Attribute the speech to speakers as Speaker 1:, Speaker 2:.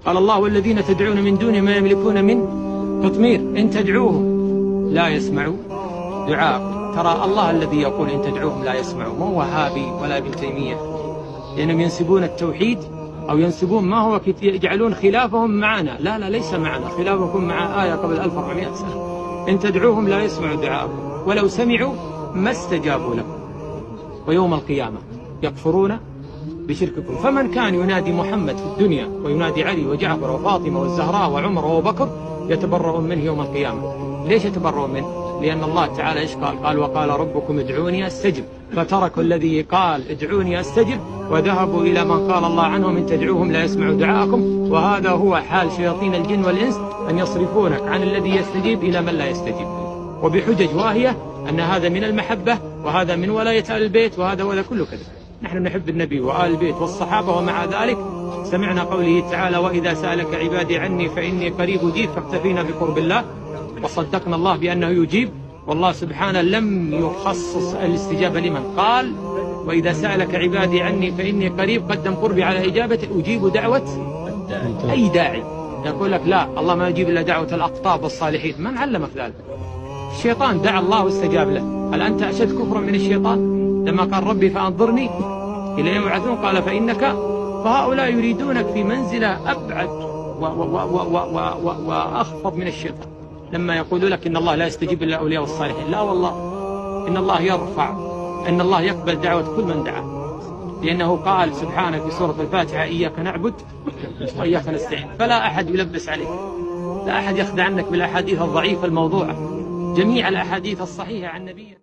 Speaker 1: قال الله والذين تدعون من دونه ما يملكون من قطمير إن تدعوهم لا يسمعوا دعاءكم. ترى الله الذي يقول إن تدعوهم لا يسمعوا، ما هو وهابي ولا ابن تيمية، لأنهم ينسبون التوحيد أو ينسبون ما هو يجعلون خلافهم معنا. لا لا، ليس معنا، خلافكم مع آية قبل 1400 سنة. إن تدعوهم لا يسمعوا دعاءكم ولو سمعوا ما استجابوا لكم ويوم القيامة يكفرون بشرككم. فمن كان ينادي محمد في الدنيا وينادي علي وجعفر وفاطمة والزهراء وعمر وأبو بكر يتبرؤون منه يوم القيامة. ليش يتبرؤون منه؟ لأن الله تعالى إيش قال؟ قال وقال ربكم ادعوني أستجب، فتركوا الذي قال ادعوني أستجب وذهبوا إلى من قال الله عنهم إن تدعوهم لا يسمعوا دعاءكم. وهذا هو حال شياطين الجن والإنس، أن يصرفونك عن الذي يستجيب إلى من لا يستجيب، وبحجج واهية أن هذا من المحبة وهذا من ولاية آل البيت وهذا كله كذب. نحن نحب النبي وآل البيت والصحابة، ومع ذلك سمعنا قوله تعالى وإذا سألك عبادي عني فإني قريب أجيب، فاكتفينا بقرب الله وصدقنا الله بأنه يجيب. والله سبحانه لم يخصص الاستجابة لمن قال وإذا سألك عبادي عني فإني قريب، قدم قربي على إجابته، أجيب دعوة أي داعي. يقول لك لا الله ما يجيب إلا دعوة الأقطاب والصالحين. من علمك ذلك؟ الشيطان دعا الله واستجاب له. هل أنت أشد كفرا من الشيطان لما قال ربي فأنظرني إلى يوم يبعثون؟ قال فإنك، فهؤلاء يريدونك في منزلة أبعد وأخفض من الشيطان لما يقول لك إن الله لا يستجيب إلا أولياء والصالحين. لا والله، إن الله يرفع، إن الله يقبل دعوة كل من دعا، لأنه قال سبحانه في سورة الفاتحة إياك نعبد وإياك نستعين. فلا أحد يلبس عليك، لا أحد يخدع عنك بالأحاديث الضعيفة الموضوعة. جميع الأحاديث الصحيحة عن النبي